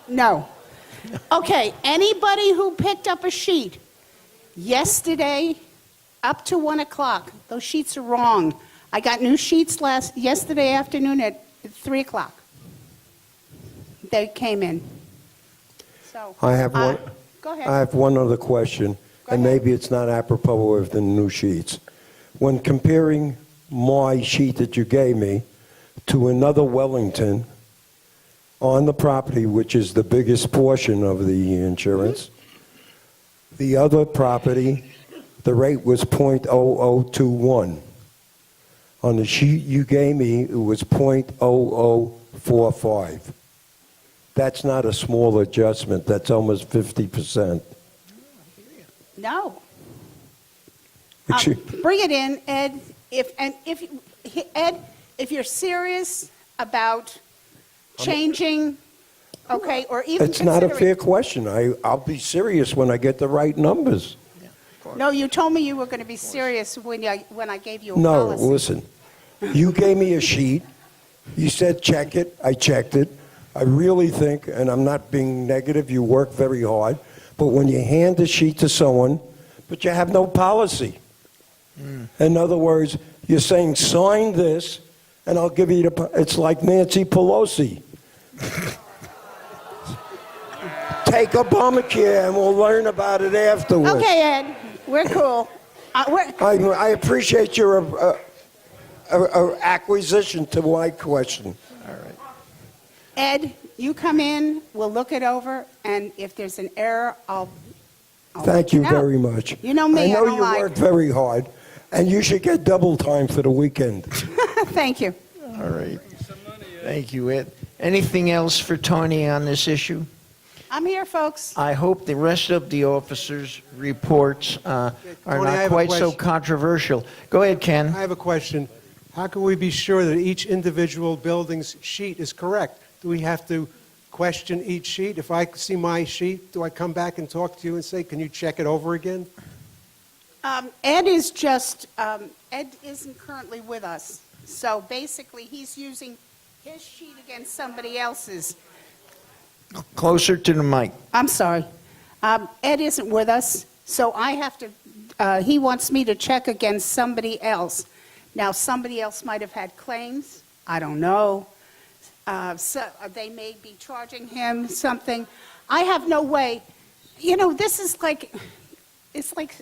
No. Okay, anybody who picked up a sheet yesterday up to 1 o'clock, those sheets are wrong. I got new sheets yesterday afternoon at 3 o'clock. They came in. So I have one. Go ahead. I have one other question, Go and ahead. maybe it's not apropos of the new sheets. When comparing my sheet that you gave me to another Wellington on the property, which is the biggest portion of the insurance, the other property, the rate was .0021. On the sheet you gave me, it was .0045. That's not a small adjustment. That's almost 50%. No. Excuse- Bring it in, Ed. Ed, if you're serious about changing, okay, or even It's not a considering- fair question. I'll be serious when I get the right numbers. No, you told me you were going to be serious when I gave you a No, policy. listen. You gave me a sheet. You said check it. I checked it. I really think, and I'm not being negative, you work very hard, but when you hand a sheet to someone, but you have no policy. In other words, you're saying sign this, and I'll give you the. It's like Nancy Pelosi. Take Obamacare, and we'll learn about it afterwards. Okay, Ed, we're cool. I appreciate your acquisition to my question. Ed, you come in, we'll look it over, and if there's an error, I'll Thank you let know. very much. You know me, I know don't you lie. work very hard, and you should get double time for the weekend. Thank you. All right. Thank you, Ed. Anything else for Tony on this issue? I'm here, folks. I hope the rest of the officers' reports are Tony, I not have a quite so question. controversial. Go ahead, Ken. I have a question. How can we be sure that each individual building's sheet is correct? Do we have to question each sheet? If I see my sheet, do I come back and talk to you and say, can you check it over again? Ed isn't currently with us. So basically, he's using his sheet against somebody else's. Closer to the mic. I'm sorry. Ed isn't with us, so I have to, he wants me to check against somebody else. Now, somebody else might have had claims. I don't know. So they may be charging him something. I have no way. You know, this is like, it's like,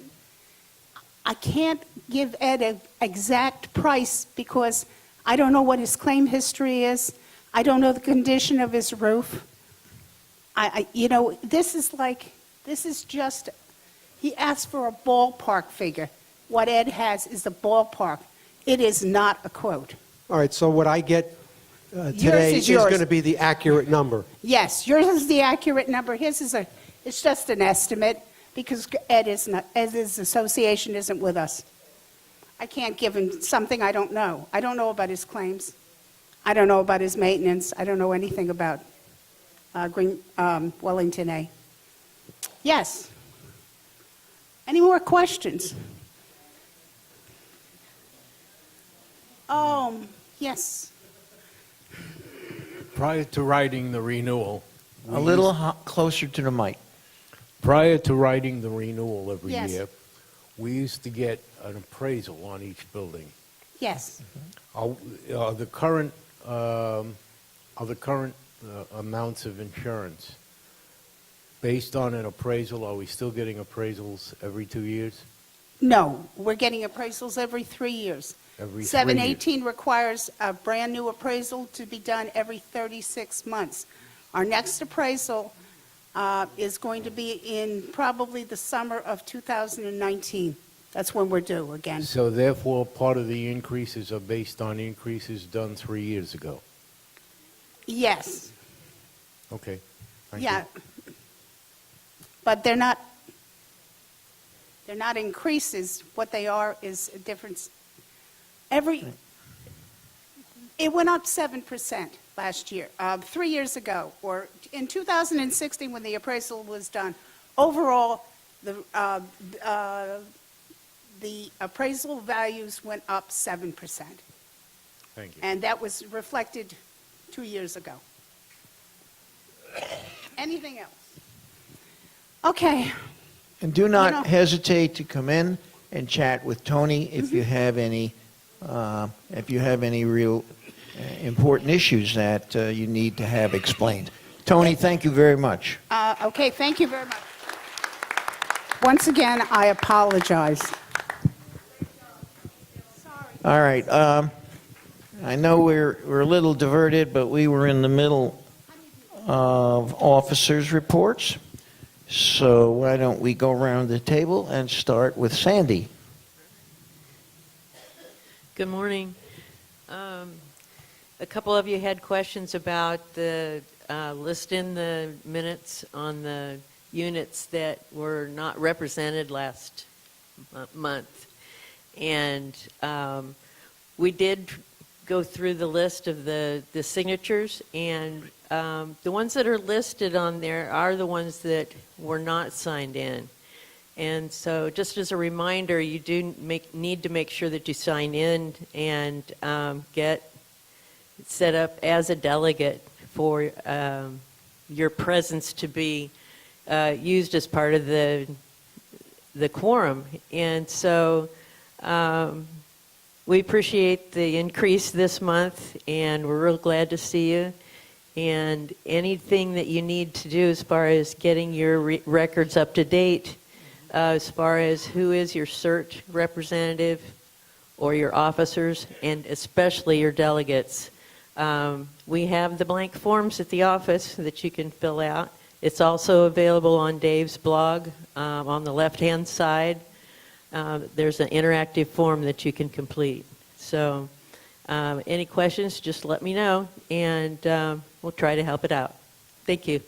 I can't give Ed an exact price because I don't know what his claim history is. I don't know the condition of his roof. This is just, he asked for a ballpark figure. What Ed has is a ballpark. It is not a quote. All right, so what I get today is is yours. going to be the accurate number. Yes, yours is the accurate number. His is it's just an estimate because Ed's association isn't with us. I can't give him something I don't know. I don't know about his claims. I don't know about his maintenance. I don't know anything about Wellington A. Yes. Any more questions? Yes. Prior to writing the renewal, A little closer to the mic. prior to writing the renewal every Yes. year, we used to get an appraisal on each building. Yes. Are the current amounts of insurance based on an appraisal? Are we still getting appraisals every 2 years? No, we're getting appraisals every 3 years. Every 3 years. 718 requires a brand-new appraisal to be done every 36 months. Our next appraisal is going to be in probably the summer of 2019. That's when we're due again. So therefore, part of the increases are based on increases done 3 years ago. Yes, Okay. Thank you. yeah. But they're not increases. What they are is a difference. It went up 7% last year, 3 years ago, or in 2016 when the appraisal was done. Overall, the appraisal values went up 7%. Thank you. And that was reflected 2 years ago. anything else? Okay, And do You know- not hesitate to come in and chat with Tony if you have any real important issues that you need to have explained. Tony, thank you very much. okay, thank you very much. Once again, I apologize. All right. I know we're a little diverted, but we were in the middle of officers' reports. So why don't we go around the table and start with Sandy? Good morning. A couple of you had questions about the list in the minutes on the units that were not represented last month. And we did go through the list of the signatures, and the ones that are listed on there are the ones that were not signed in. And so just as a reminder, you do need to make sure that you sign in and get set up as a delegate for your presence to be used as part of the quorum. And so we appreciate the increase this month, and we're real glad to see you. And anything that you need to do as far as getting your records up to date, as far as who is your CERT representative or your officers, and especially your delegates. We have the blank forms at the office that you can fill out. It's also available on Dave's blog on the left-hand side. There's an interactive form that you can complete. So any questions, just let me know, and we'll try to help it out. Thank you.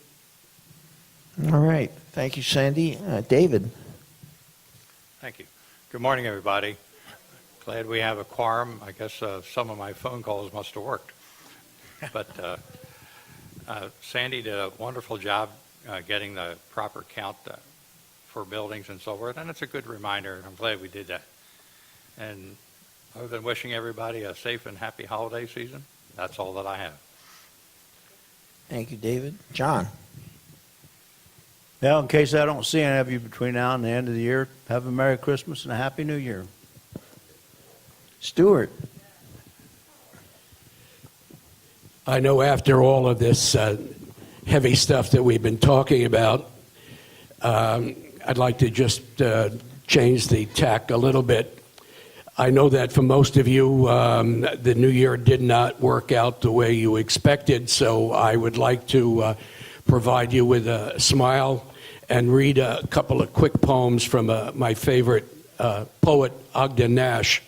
All right. Thank you, Sandy. David? Thank you. Good morning, everybody. Glad we have a quorum. I guess some of my phone calls must have worked. But Sandy did a wonderful job getting the proper count for buildings and so forth, and it's a good reminder, and I'm glad we did that. And other than wishing everybody a safe and happy holiday season, that's all that I have. Thank you, David. John? Well, in case I don't see any of you between now and the end of the year, have a Merry Christmas and a Happy New Year. Stuart? I know after all of this heavy stuff that we've been talking about, I'd like to just change the tack a little bit. I know that for most of you, the new year did not work out the way you expected, so I would like to provide you with a smile and read a couple of quick poems from my favorite poet, Ogden Nash.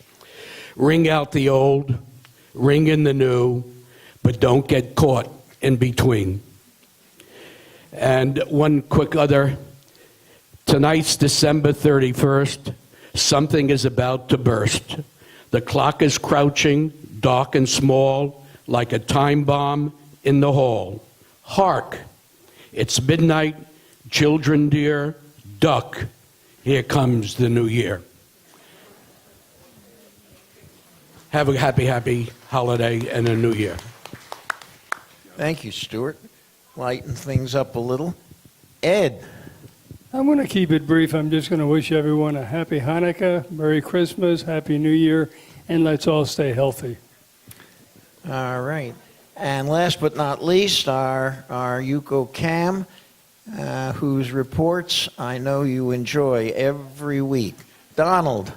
Ring out the old, ring in the new, but don't get caught in between. And one quick other. Tonight's December 31st. Something is about to burst. The clock is crouching, dark and small, like a time bomb in the hall. Hark! It's midnight, children dear, duck. Here comes the new year. Have a happy holiday and a new year. Thank you, Stuart. Lighten things up a little. Ed? I'm going to keep it brief. I'm just going to wish everyone a happy Hanukkah, Merry Christmas, Happy New Year, and let's all stay healthy. All right. And last but not least, our Yuko Cam, whose reports I know you enjoy every week. Donald?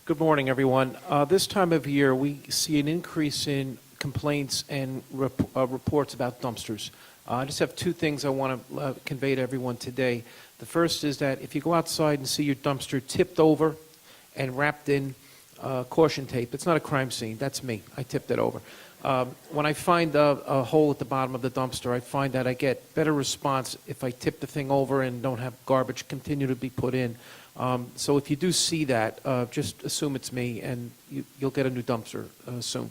Good morning, everyone. This time of year, we see an increase in complaints and reports about dumpsters. I just have two things I want to convey to everyone today. The first is that if you go outside and see your dumpster tipped over and wrapped in caution tape, it's not a crime scene. That's me. I tipped it over. When I find a hole at the bottom of the dumpster, I find that I get better response if I tip the thing over and don't have garbage continue to be put in. So if you do see that, just assume it's me, and you'll get a new dumpster soon.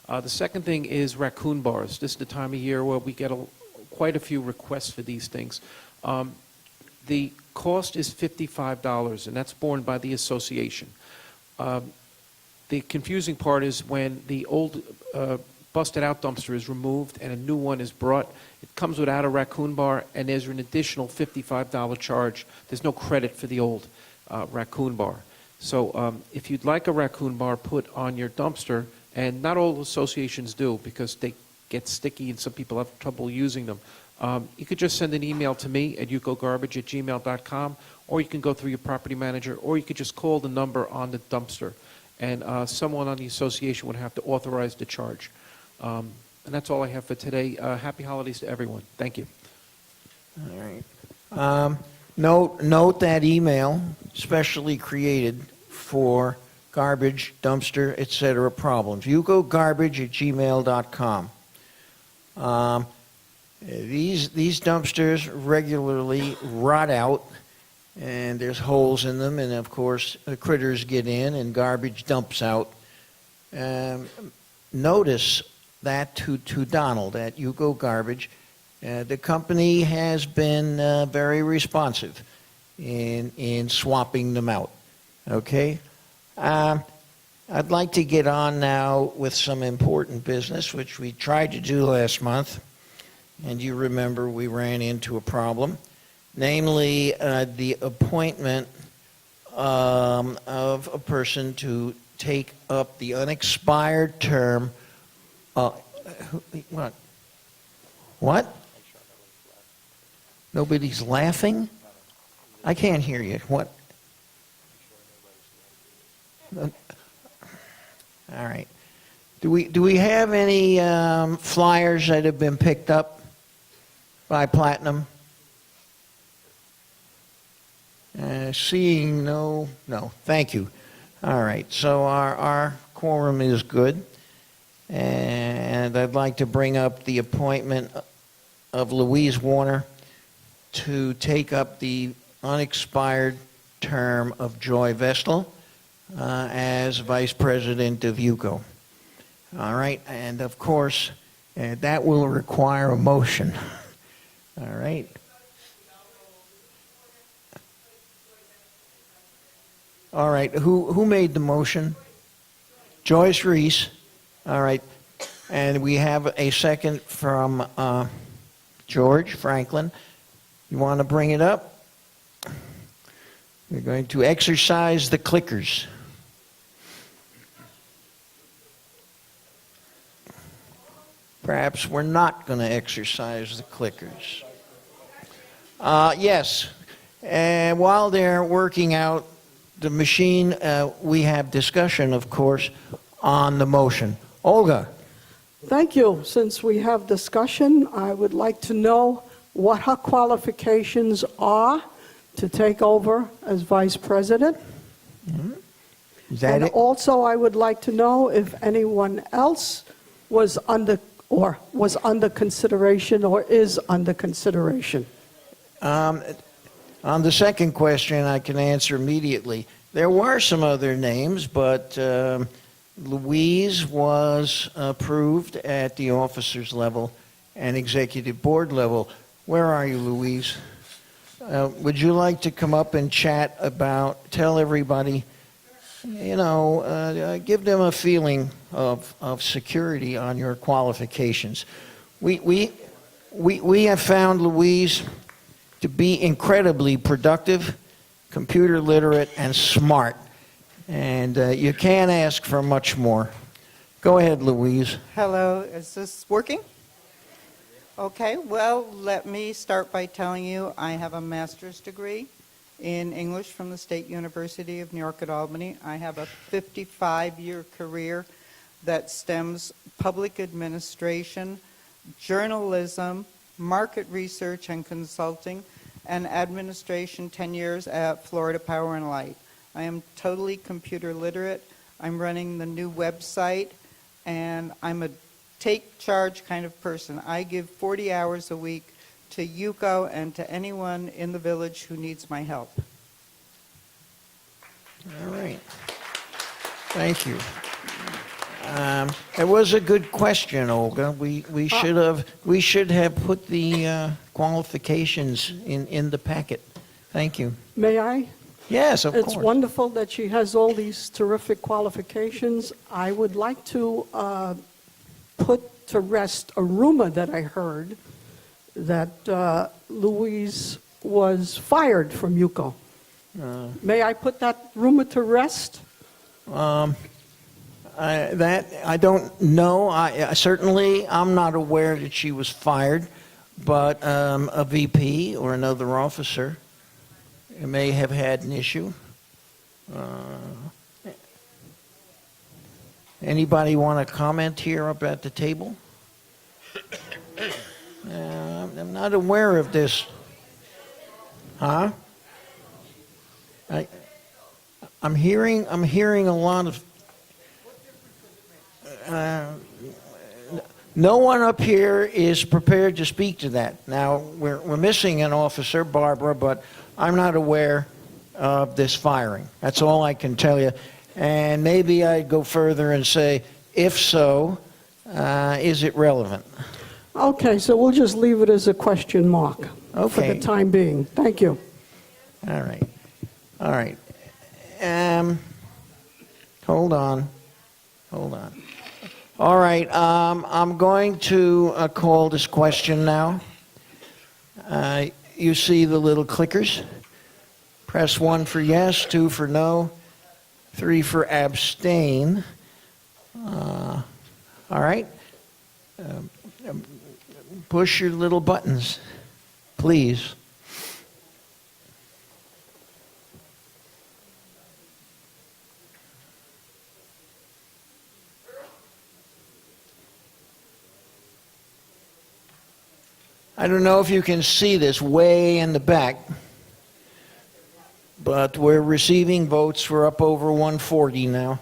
The second thing is raccoon bars. This is the time of year where we get quite a few requests for these things. The cost is $55, and that's borne by the association. The confusing part is when the old busted-out dumpster is removed and a new one is brought, it comes without a raccoon bar, and there's an additional $55 charge. There's no credit for the old raccoon bar. So if you'd like a raccoon bar put on your dumpster, and not all associations do because they get sticky and some people have trouble using them, you could just send an email to me at yucogarbage@gmail.com, or you can go through your property manager, or you could just call the number on the dumpster, and someone on the association would have to authorize the charge. And that's all I have for today. Happy holidays to everyone. Thank you. All right. Note that email specially created for garbage, dumpster, etc. problems. yucogarbage@gmail.com. These dumpsters regularly rot out, and there's holes in them, and of course critters get in and garbage dumps out. Notice that to Donald at Yuko Garbage. The company has been very responsive in swapping them out. Okay? I'd like to get on now with some important business, which we tried to do last month. And you remember we ran into a problem, namely the appointment of a person to take up the unexpired term. What? What? Nobody's laughing? I can't hear you. What? All right. Do we have any flyers that have been picked up by Platinum? Seeing no. Thank you. All right. So our quorum is good. And I'd like to bring up the appointment of Louise Warner to take up the unexpired term of Joy Vestal as Vice President of Yuko. All right, and of course, that will require a motion. All right. All right, who made the motion? Joyce Reese. All right, and we have a second from George Franklin. You want to bring it up? We're going to exercise the clickers. Perhaps we're not going to exercise the clickers. Yes, and while they're working out the machine, we have discussion, of course, on the motion. Olga. Thank you. Since we have discussion, I would like to know what her qualifications are to take over as vice president. Mm-hmm. Is that And it? also, I would like to know if anyone else was under consideration or is under consideration. On the second question, I can answer immediately. There were some other names, but Louise was approved at the officers level and executive board level. Where are you, Louise? Would you like to come up and chat about, tell everybody, give them a feeling of security on your qualifications. We have found Louise to be incredibly productive, computer literate, and smart. And you can't ask for much more. Go ahead, Louise. Hello, is this working? Okay, well, let me start by telling you I have a master's degree in English from the State University of New York at Albany. I have a 55-year career that stems public administration, journalism, market research and consulting, and administration 10 years at Florida Power and Light. I am totally computer literate. I'm running the new website, and I'm a take charge kind of person. I give 40 hours a week to Yuko and to anyone in the village who needs my help. All right. Thank you. It was a good question, Olga. We should have put the qualifications in the packet. Thank you. May I? Yes, of course. It's wonderful that she has all these terrific qualifications. I would like to put to rest a rumor that I heard that Louise was fired from UCO. May I put that rumor to rest? I don't know. Certainly, I'm not aware that she was fired, but a VP or another officer may have had an issue. Anybody want to comment here up at the table? I'm not aware of this. Huh? I'm hearing a lot of. No one up here is prepared to speak to that. Now, we're missing an officer, Barbara, but I'm not aware of this firing. That's all I can tell you. And maybe I'd go further and say, if so, is it relevant? Okay, so we'll just leave it as a question mark for Okay. the time being. Thank you. All right. All right. Hold on. All right. I'm going to call this question now. You see the little clickers. Press 1 for yes, 2 for no, 3 for abstain. All right. Push your little buttons, please. I don't know if you can see this way in the back, but we're receiving votes. We're up over 140 now.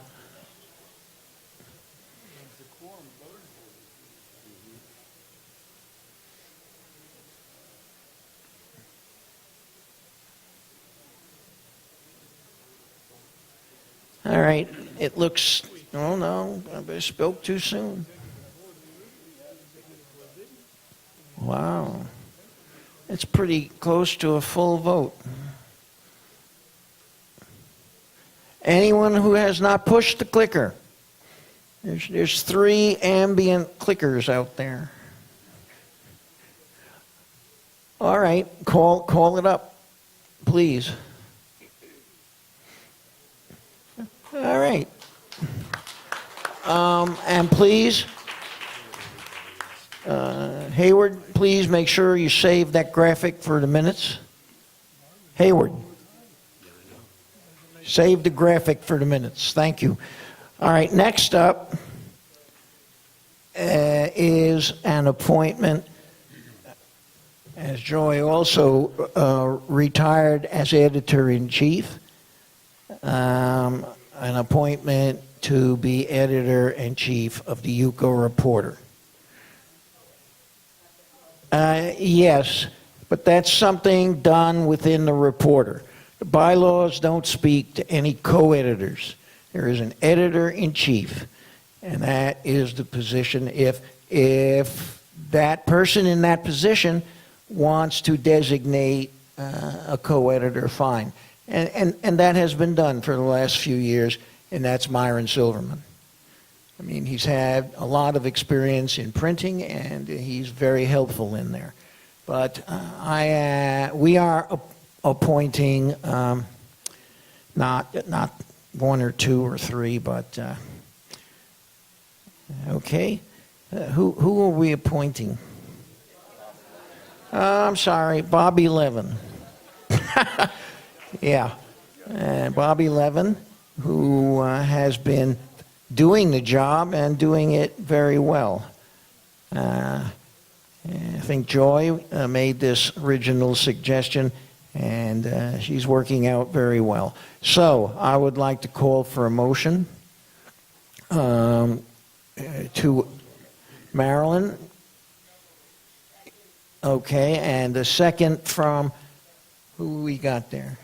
All right, it looks, oh no, I spoke too soon. Wow, it's pretty close to a full vote. Anyone who has not pushed the clicker, there's 3 ambient clickers out there. All right, call it up, please. All right. And please, Hayward, please make sure you save that graphic for the minutes. Hayward, save the graphic for the minutes. Thank you. All right, next up is an appointment, as Joy also retired as editor-in-chief. An appointment to be editor-in-chief of the UCO Reporter. Yes, but that's something done within the Reporter. The bylaws don't speak to any co-editors. There is an editor-in-chief, and that is the position. If that person in that position wants to designate a co-editor, fine. And that has been done for the last few years, and that's Myron Silverman. I mean, he's had a lot of experience in printing, and he's very helpful in there. But we are appointing not 1 or 2 or 3, but okay. Who are we appointing? I'm sorry, Bobby Levin. Yeah, Bobby Levin, who has been doing the job and doing it very well. I think Joy made this original suggestion, and she's working out very well. So I would like to call for a motion to Marilyn. Okay, and a second from, who we got there?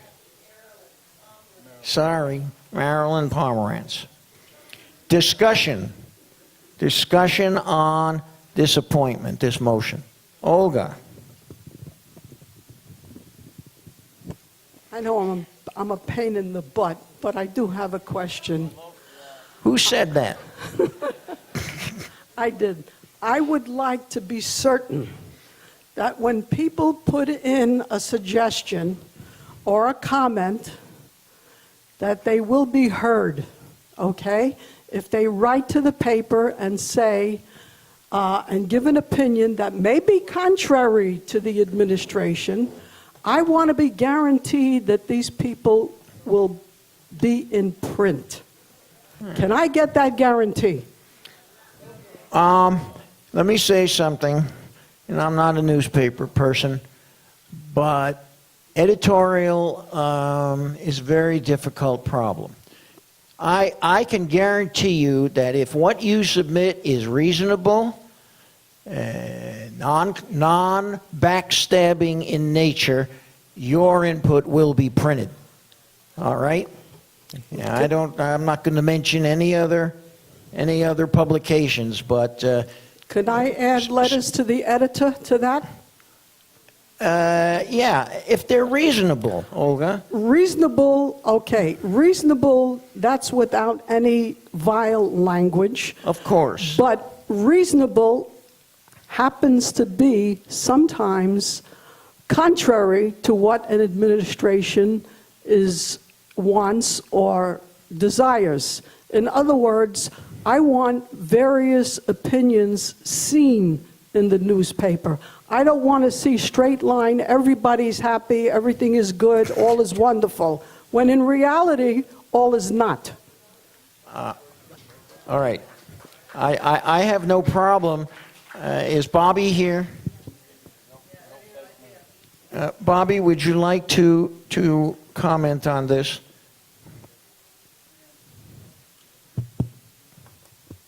Sorry, Marilyn Pomerantz. Discussion on this appointment, this motion. Olga. I know I'm a pain in the butt, but I do have a question. Who said that? I did. I would like to be certain that when people put in a suggestion or a comment, that they will be heard, okay? If they write to the paper and say, and give an opinion that may be contrary to the administration, I want to be guaranteed that these people will be in print. Can I get that guarantee? Let me say something, and I'm not a newspaper person, but editorial is a very difficult problem. I can guarantee you that if what you submit is reasonable, non-backstabbing in nature, your input will be printed. All right? Yeah, I'm not going to mention any other publications, but Could I add letters to the editor to that? yeah, if they're reasonable, Olga. Reasonable, okay. Reasonable, that's without any vile language. Of course. But reasonable happens to be sometimes contrary to what an administration wants or desires. In other words, I want various opinions seen in the newspaper. I don't want to see straight line, everybody's happy, everything is good, all is wonderful, when in reality, all is not. All right. I have no problem. Is Bobby here? Bobby, would you like to comment on this?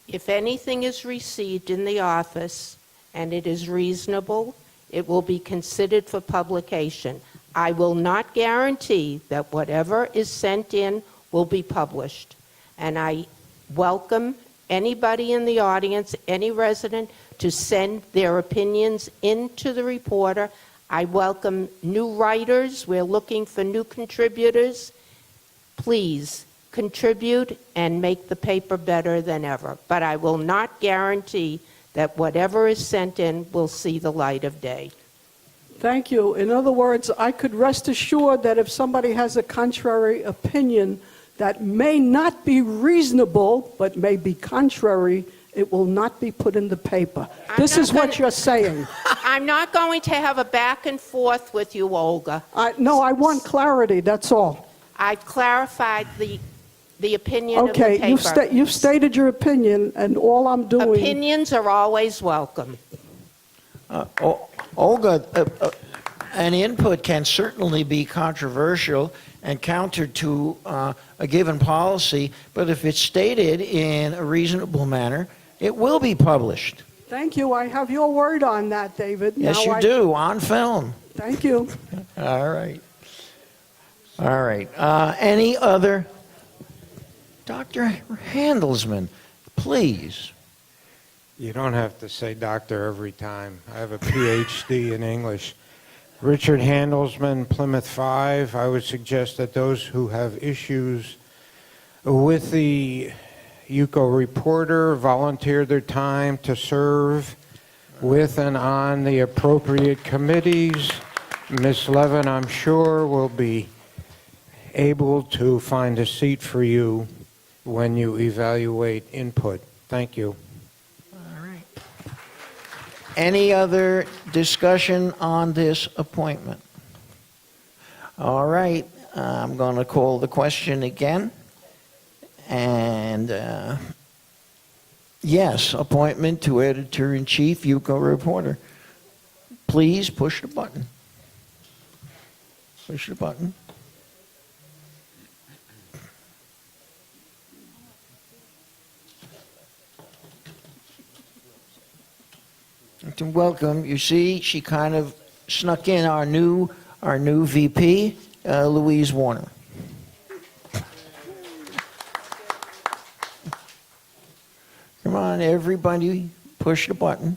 If anything is received in the office and it is reasonable, it will be considered for publication. I will not guarantee that whatever is sent in will be published. And I welcome anybody in the audience, any resident, to send their opinions into the reporter. I welcome new writers. We're looking for new contributors. Please contribute and make the paper better than ever. But I will not guarantee that whatever is sent in will see the light of day. Thank you. In other words, I could rest assured that if somebody has a contrary opinion that may not be reasonable, but may be contrary, it will not be put in the paper. This is what you're saying. I'm not going to have a back and forth with you, Olga. No, I want clarity, that's all. I've clarified the opinion of the Okay, paper. you've stated your opinion, and all I'm doing... Opinions are always welcome. Olga, an input can certainly be controversial and counter to a given policy, but if it's stated in a reasonable manner, it will be published. Thank you. I have your word on that, David. Yes, you do, on film. Thank you. All right. All right. Any other? Dr. Handelsman, please. You don't have to say doctor every time. I have a PhD in English. Richard Handelsman, Plymouth 5. I would suggest that those who have issues with the UCO reporter volunteer their time to serve with and on the appropriate committees. Ms. Levin, I'm sure, will be able to find a seat for you when you evaluate input. Thank you. All right. Any other discussion on this appointment? All right. I'm going to call the question again. And yes, appointment to editor-in-chief, UCO reporter. Please push the button. Push the button. To welcome, you see, she kind of snuck in our new VP, Louise Warner. Come on, everybody, push the button.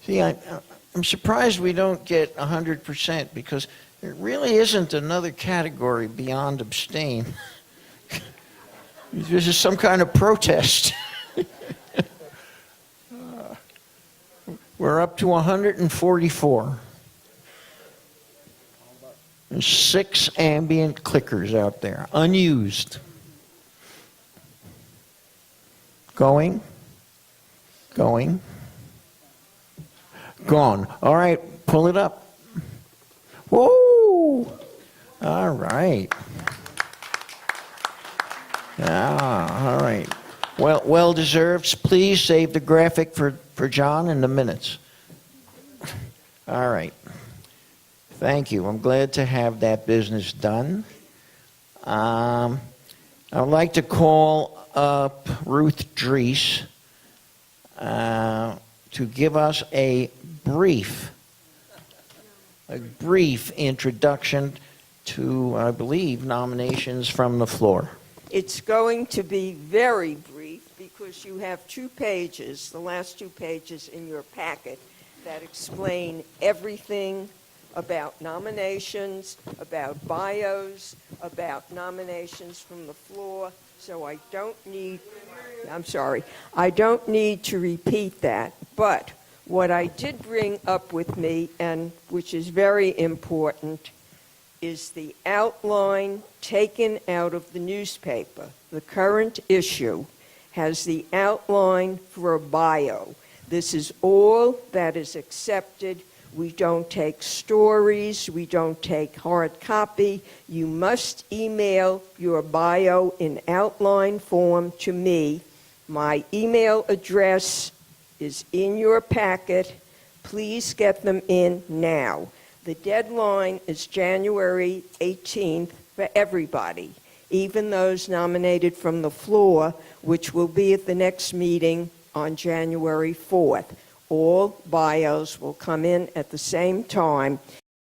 See, I'm surprised we don't get 100% because There really isn't another category beyond abstain. This is some kind of protest. We're up to 144. There's 6 ambient clickers out there, unused. Going. Gone. All right, pull it up. Whoa! All right. All right. Well deserved. Please save the graphic for John in the minutes. All right. Thank you. I'm glad to have that business done. I would like to call up Ruth Drees to give us a brief introduction to, I believe, nominations from the floor. It's going to be very brief because you have 2 pages, the last 2 pages in your packet, that explain everything about nominations, about bios, about nominations from the floor. So I don't need to repeat that. But what I did bring up with me, and which is very important, is the outline taken out of the newspaper. The current issue has the outline for a bio. This is all that is accepted. We don't take stories. We don't take hard copy. You must email your bio in outline form to me. My email address is in your packet. Please get them in now. The deadline is January 18th for everybody, even those nominated from the floor, which will be at the next meeting on January 4th. All bios will come in at the same time.